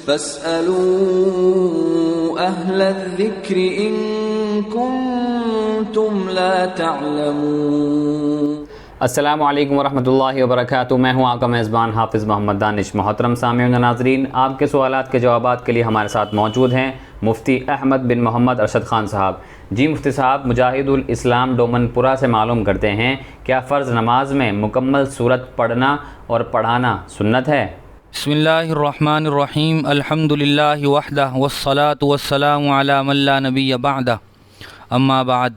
فاسألوا أهل الذكر إن كنتم لا تعلمون۔ السلام علیکم ورحمۃ اللہ وبرکاتہ۔ میں ہوں آپ کا میزبان حافظ محمد دانش۔ محترم سامعین و ناظرین، آپ کے سوالات کے جوابات کے لیے ہمارے ساتھ موجود ہیں مفتی احمد بن محمد ارشد خان صاحب۔ جی مفتی صاحب، مجاہد الاسلام ڈومن پورہ سے معلوم کرتے ہیں، کیا فرض نماز میں مکمل سورت پڑھنا اور پڑھانا سنت ہے؟ بسم اللہ الرحمن الرحیم، الحمد للہ وحدہ والصلاة والسلام علی من لا نبی بعدہ، اما بعد۔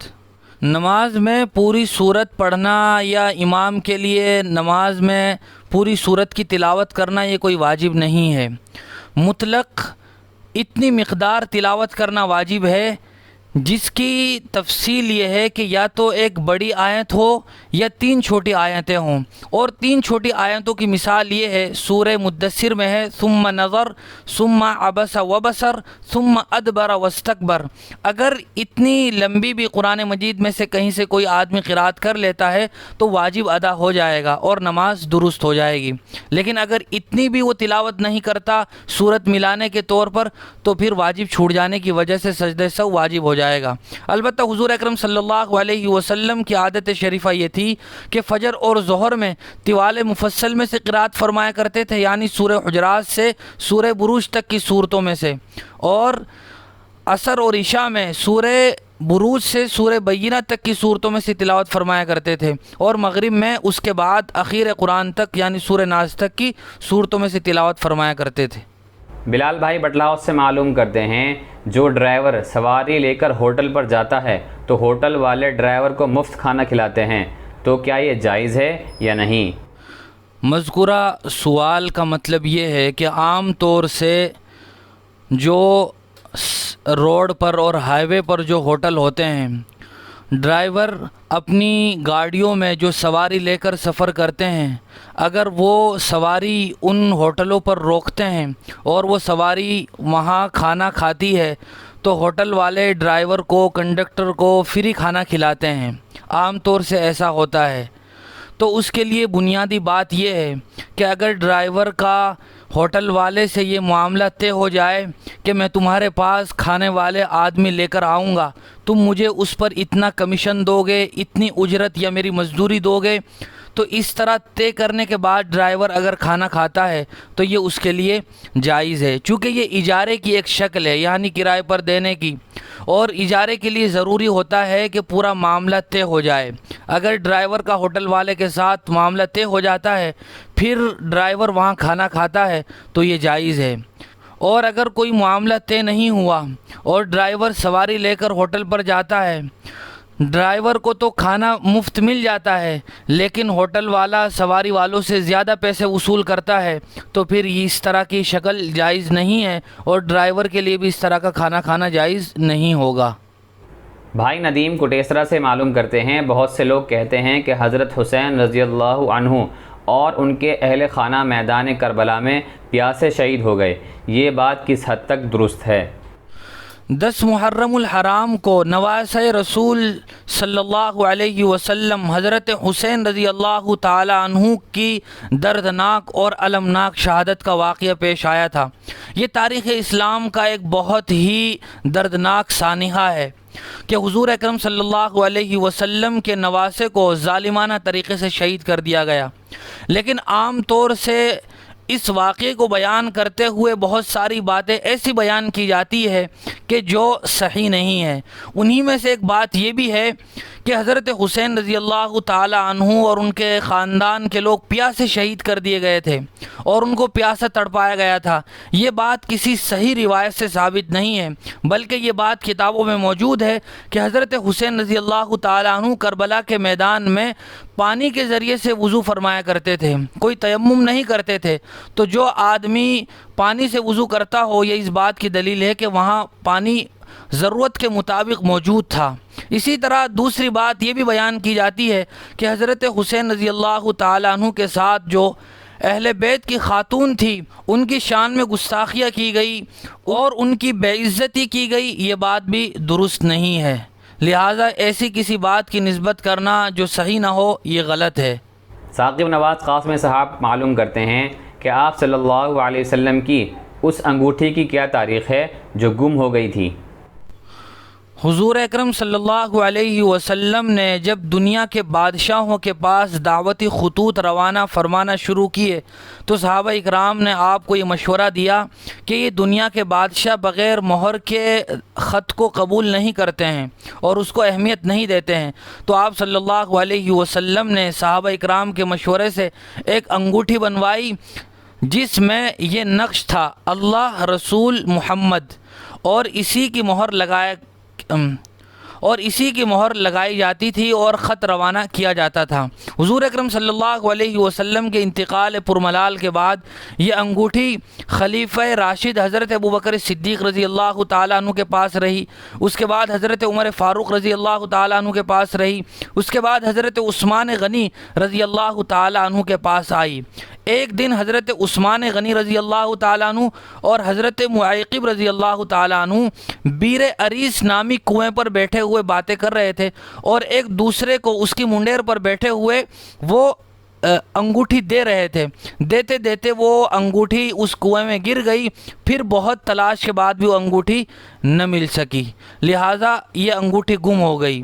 نماز میں پوری سورت پڑھنا یا امام کے لیے نماز میں پوری سورت کی تلاوت کرنا یہ کوئی واجب نہیں ہے۔ مطلق اتنی مقدار تلاوت کرنا واجب ہے جس کی تفصیل یہ ہے کہ یا تو ایک بڑی آیت ہو یا 3 چھوٹی آیتیں ہوں، اور 3 چھوٹی آیتوں کی مثال یہ ہے، سورہ مدثر میں ہے ثم نظر ثم عبس وبصر ثم ادبر واستکبر۔ اگر اتنی لمبی بھی قرآن مجید میں سے کہیں سے کوئی آدمی قرات کر لیتا ہے تو واجب ادا ہو جائے گا اور نماز درست ہو جائے گی، لیکن اگر اتنی بھی وہ تلاوت نہیں کرتا سورت ملانے کے طور پر تو پھر واجب چھوٹ جانے کی وجہ سے سجدہ سہو واجب ہو جائے گا۔ البتہ حضور اکرم صلی اللہ علیہ وسلم کی عادت شریفہ یہ تھی کہ فجر اور ظہر میں طوال مفصل میں سے قرات فرمایا کرتے تھے، یعنی سورہ حجرات سے سورہ بروج تک کی صورتوں میں سے، اور عصر اور عشاء میں سورہ بروج سے سورہ بینہ تک کی صورتوں میں سے تلاوت فرمایا کرتے تھے، اور مغرب میں اس کے بعد اخیر قرآن تک یعنی سورہ ناس تک کی صورتوں میں سے تلاوت فرمایا کرتے تھے۔ بلال بھائی بٹلاؤ سے معلوم کرتے ہیں، جو ڈرائیور سواری لے کر ہوٹل پر جاتا ہے تو ہوٹل والے ڈرائیور کو مفت کھانا کھلاتے ہیں، تو کیا یہ جائز ہے یا نہیں؟ مذکورہ سوال کا مطلب یہ ہے کہ عام طور سے جو روڈ پر اور ہائی وے پر جو ہوٹل ہوتے ہیں، ڈرائیور اپنی گاڑیوں میں جو سواری لے کر سفر کرتے ہیں، اگر وہ سواری ان ہوٹلوں پر روکتے ہیں اور وہ سواری وہاں کھانا کھاتی ہے تو ہوٹل والے ڈرائیور کو، کنڈکٹر کو فری کھانا کھلاتے ہیں، عام طور سے ایسا ہوتا ہے۔ تو اس کے لیے بنیادی بات یہ ہے کہ اگر ڈرائیور کا ہوٹل والے سے یہ معاملہ طے ہو جائے کہ میں تمہارے پاس کھانے والے آدمی لے کر آؤں گا، تم مجھے اس پر اتنا کمیشن دو گے، اتنی اجرت یا میری مزدوری دو گے، تو اس طرح طے کرنے کے بعد ڈرائیور اگر کھانا کھاتا ہے تو یہ اس کے لیے جائز ہے، چونکہ یہ اجارے کی ایک شکل ہے، یعنی کرائے پر دینے کی، اور اجارے کے لیے ضروری ہوتا ہے کہ پورا معاملہ طے ہو جائے۔ اگر ڈرائیور کا ہوٹل والے کے ساتھ معاملہ طے ہو جاتا ہے پھر ڈرائیور وہاں کھانا کھاتا ہے تو یہ جائز ہے، اور اگر کوئی معاملہ طے نہیں ہوا اور ڈرائیور سواری لے کر ہوٹل پر جاتا ہے، ڈرائیور کو تو کھانا مفت مل جاتا ہے لیکن ہوٹل والا سواری والوں سے زیادہ پیسے وصول کرتا ہے، تو پھر اس طرح کی شکل جائز نہیں ہے، اور ڈرائیور کے لیے بھی اس طرح کا کھانا کھانا جائز نہیں ہوگا۔ بھائی ندیم کوٹیسرا سے معلوم کرتے ہیں، بہت سے لوگ کہتے ہیں کہ حضرت حسین رضی اللہ عنہ اور ان کے اہل خانہ میدان کربلا میں پیاسے شہید ہو گئے، یہ بات کس حد تک درست ہے؟ 10 محرم الحرام کو نواسہ رسول صلی اللہ علیہ وسلم حضرت حسین رضی اللہ تعالی عنہ کی دردناک اور المناک شہادت کا واقعہ پیش آیا تھا۔ یہ تاریخ اسلام کا ایک بہت ہی دردناک سانحہ ہے کہ حضور اکرم صلی اللہ علیہ وسلم کے نواسے کو ظالمانہ طریقے سے شہید کر دیا گیا، لیکن عام طور سے اس واقعے کو بیان کرتے ہوئے بہت ساری باتیں ایسی بیان کی جاتی ہے کہ جو صحیح نہیں ہے۔ انہی میں سے ایک بات یہ بھی ہے کہ حضرت حسین رضی اللہ تعالی عنہ اور ان کے خاندان کے لوگ پیاسے شہید کر دیے گئے تھے اور ان کو پیاسا تڑپایا گیا تھا۔ یہ بات کسی صحیح روایت سے ثابت نہیں ہے، بلکہ یہ بات کتابوں میں موجود ہے کہ حضرت حسین رضی اللہ تعالی عنہ کربلا کے میدان میں پانی کے ذریعے سے وضو فرمایا کرتے تھے، کوئی تیمم نہیں کرتے تھے۔ تو جو آدمی پانی سے وضو کرتا ہو، یہ اس بات کی دلیل ہے کہ وہاں پانی ضرورت کے مطابق موجود تھا۔ اسی طرح دوسری بات یہ بھی بیان کی جاتی ہے کہ حضرت حسین رضی اللہ تعالی عنہ کے ساتھ جو اہل بیت کی خاتون تھی، ان کی شان میں گستاخیاں کی گئی اور ان کی بے عزتی کی گئی، یہ بات بھی درست نہیں ہے۔ لہٰذا ایسی کسی بات کی نسبت کرنا جو صحیح نہ ہو، یہ غلط ہے۔ ثاقب نواز قاسم صاحب معلوم کرتے ہیں کہ آپ صلی اللہ علیہ وسلم کی اس انگوٹھی کی کیا تاریخ ہے جو گم ہو گئی تھی؟ حضور اکرم صلی اللہ علیہ وسلم نے جب دنیا کے بادشاہوں کے پاس دعوتی خطوط روانہ فرمانا شروع کیے تو صحابہ اکرام نے آپ کو یہ مشورہ دیا کہ یہ دنیا کے بادشاہ بغیر مہر کے خط کو قبول نہیں کرتے ہیں اور اس کو اہمیت نہیں دیتے ہیں، تو آپ صلی اللہ علیہ وسلم نے صحابہ اکرام کے مشورے سے ایک انگوٹھی بنوائی جس میں یہ نقش تھا اللہ رسول محمد، اور اسی کی مہر لگائی جاتی تھی اور خط روانہ کیا جاتا تھا۔ حضور اکرم صلی اللہ علیہ وسلم کے انتقال پرملال کے بعد یہ انگوٹھی خلیفہ راشد حضرت ابوبکر صدیق رضی اللہ تعالیٰ عنہ کے پاس رہی، اس کے بعد حضرت عمر فاروق رضی اللہ تعالیٰ عنہ کے پاس رہی، اس کے بعد حضرت عثمان غنی رضی اللہ تعالیٰ عنہ کے پاس آئی۔ ایک دن حضرت عثمان غنی رضی اللہ تعالیٰ عنہ اور حضرت معیقب رضی اللہ تعالیٰ عنہ بیر عریس نامی کنویں پر بیٹھے ہوئے باتیں کر رہے تھے، اور ایک دوسرے کو اس کی منڈیر پر بیٹھے ہوئے وہ انگوٹھی دے رہے تھے۔ دیتے دیتے وہ انگوٹھی اس کنویں میں گر گئی، پھر بہت تلاش کے بعد بھی وہ انگوٹھی نہ مل سکی، لہٰذا یہ انگوٹھی گم ہو گئی۔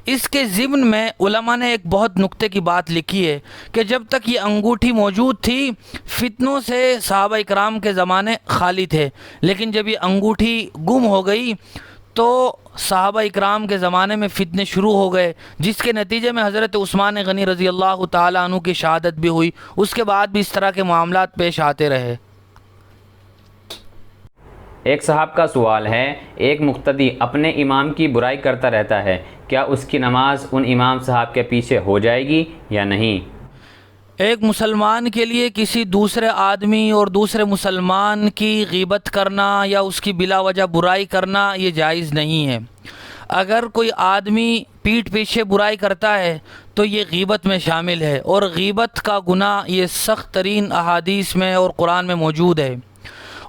اس کے ضمن میں علماء نے ایک بہت نکتے کی بات لکھی ہے کہ جب تک یہ انگوٹھی موجود تھی فتنوں سے صحابہ اکرام کے زمانے خالی تھے، لیکن جب یہ انگوٹھی گم ہو گئی تو صحابہ اکرام کے زمانے میں فتنے شروع ہو گئے، جس کے نتیجے میں حضرت عثمان غنی رضی اللہ تعالیٰ عنہ کی شہادت بھی ہوئی۔ اس کے بعد بھی اس طرح کے معاملات پیش آتے رہے۔ ایک صاحب کا سوال ہے، ایک مقتدی اپنے امام کی برائی کرتا رہتا ہے، کیا اس کی نماز ان امام صاحب کے پیچھے ہو جائے گی یا نہیں؟ ایک مسلمان کے لیے کسی دوسرے آدمی اور دوسرے مسلمان کی غیبت کرنا یا اس کی بلا وجہ برائی کرنا یہ جائز نہیں ہے۔ اگر کوئی آدمی پیٹھ پیچھے برائی کرتا ہے تو یہ غیبت میں شامل ہے، اور غیبت کا گناہ یہ سخت ترین احادیث میں اور قرآن میں موجود ہے۔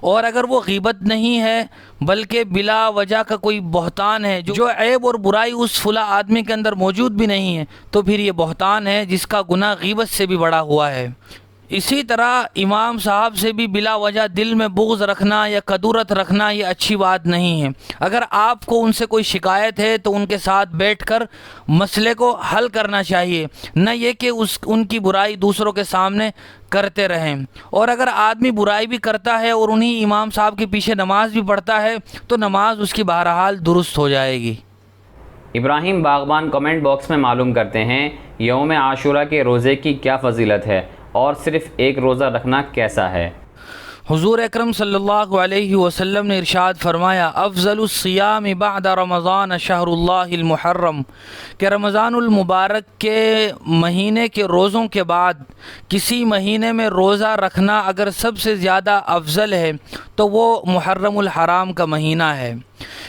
اور اگر وہ غیبت نہیں ہے بلکہ بلا وجہ کا کوئی بہتان ہے جو عیب اور برائی اس فلاں آدمی کے اندر موجود بھی نہیں ہے، تو پھر یہ بہتان ہے جس کا گناہ غیبت سے بھی بڑا ہوا ہے۔ اسی طرح امام صاحب سے بھی بلا وجہ دل میں بغض رکھنا یا کدورت رکھنا یہ اچھی بات نہیں ہے۔ اگر آپ کو ان سے کوئی شکایت ہے تو ان کے ساتھ بیٹھ کر مسئلے کو حل کرنا چاہیے، نہ یہ کہ ان کی برائی دوسروں کے سامنے کرتے رہیں۔ اور اگر آدمی برائی بھی کرتا ہے اور انہی امام صاحب کے پیچھے نماز بھی پڑھتا ہے تو نماز اس کی بہرحال درست ہو جائے گی۔ ابراہیم باغبان کمنٹ باکس میں معلوم کرتے ہیں، یوم عاشورہ کے روزے کی کیا فضیلت ہے اور صرف ایک روزہ رکھنا کیسا ہے؟ حضور اکرم صلی اللہ علیہ وسلم نے ارشاد فرمایا، افضل الصیام بعد رمضان شہر اللہ المحرم، کہ رمضان المبارک کے مہینے کے روزوں کے بعد کسی مہینے میں روزہ رکھنا اگر سب سے زیادہ افضل ہے تو وہ محرم الحرام کا مہینہ ہے۔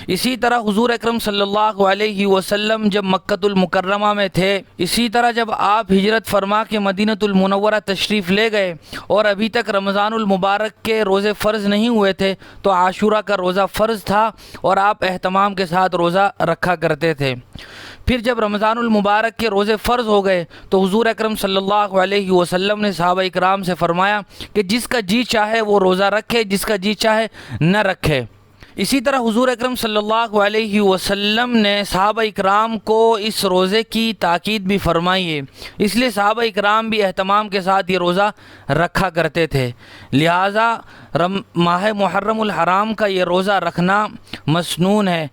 اسی طرح حضور اکرم صلی اللہ علیہ وسلم جب مکۃ المکرمہ میں تھے، اسی طرح جب آپ ہجرت فرما کے مدینۃ المنورہ تشریف لے گئے اور ابھی تک رمضان المبارک کے روزے فرض نہیں ہوئے تھے تو عاشورہ کا روزہ فرض تھا اور آپ اہتمام کے ساتھ روزہ رکھا کرتے تھے۔ پھر جب رمضان المبارک کے روزے فرض ہو گئے تو حضور اکرم صلی اللہ علیہ وسلم نے صحابہ اکرام سے فرمایا کہ جس کا جی چاہے وہ روزہ رکھے، جس کا جی چاہے نہ رکھے۔ اسی طرح حضور اکرم صلی اللہ علیہ وسلم نے صحابہ اکرام کو اس روزے کی تاکید بھی فرمائی ہے، اس لیے صحابہ اکرام بھی اہتمام کے ساتھ یہ روزہ رکھا کرتے تھے، لہٰذا ماہ محرم الحرام کا یہ روزہ رکھنا مسنون ہے۔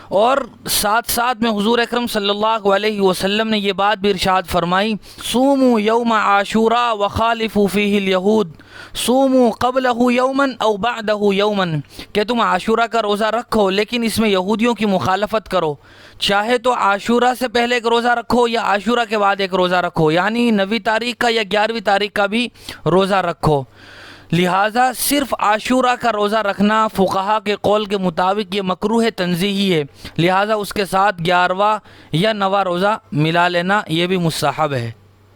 اور ساتھ ساتھ میں حضور اکرم صلی اللہ علیہ وسلم نے یہ بات بھی ارشاد فرمائی، صوموا یوم عاشوراء وخالفوا فیہ الیہود، صوموا قبلہ یوما او بعدہ یوما، کہ تم عاشورہ کا روزہ رکھو لیکن اس میں یہودیوں کی مخالفت کرو، چاہے تو عاشورہ سے پہلے ایک روزہ رکھو یا عاشورہ کے بعد ایک روزہ رکھو، یعنی 9 تاریخ کا یا 11 تاریخ کا بھی روزہ رکھو۔ لہٰذا صرف عاشورہ کا روزہ رکھنا فقہا کے قول کے مطابق یہ مکروہ تنزیہی ہے، لہٰذا اس کے ساتھ 11واں یا 9واں روزہ ملا لینا یہ بھی مستحب ہے۔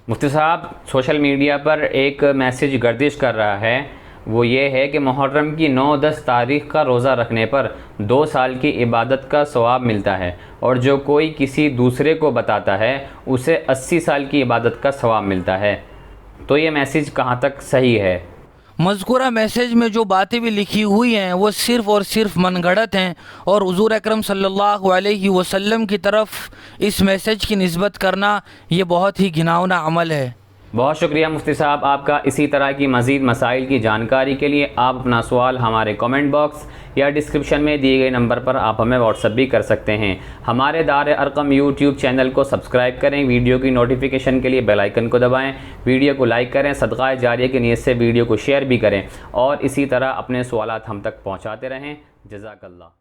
مفتی صاحب، سوشل میڈیا پر ایک میسیج گردش کر رہا ہے، وہ یہ ہے کہ محرم کی 9-10 تاریخ کا روزہ رکھنے پر 2 سال کی عبادت کا ثواب ملتا ہے، اور جو کوئی کسی دوسرے کو بتاتا ہے اسے 80 سال کی عبادت کا ثواب ملتا ہے، تو یہ میسیج کہاں تک صحیح ہے؟ مذکورہ میسیج میں جو باتیں بھی لکھی ہوئی ہیں وہ صرف اور صرف من گھڑت ہیں، اور حضور اکرم صلی اللہ علیہ وسلم کی طرف اس میسیج کی نسبت کرنا یہ بہت ہی گھناؤنا عمل ہے۔ بہت شکریہ مفتی صاحب آپ کا۔ اسی طرح کی مزید مسائل کی جانکاری کے لیے آپ اپنا سوال ہمارے کامنٹ باکس یا ڈسکرپشن میں دیے گئے نمبر پر آپ ہمیں واٹس ایپ بھی کر سکتے ہیں۔ ہمارے دار ارقم یوٹیوب چینل کو سبسکرائب کریں، ویڈیو کی نوٹیفیکیشن کے لیے بیل آئیکن کو دبائیں، ویڈیو کو لائک کریں، صدقہ جاریہ کی نیت سے ویڈیو کو شیئر بھی کریں، اور اسی طرح اپنے سوالات ہم تک پہنچاتے رہیں۔ جزاک اللہ۔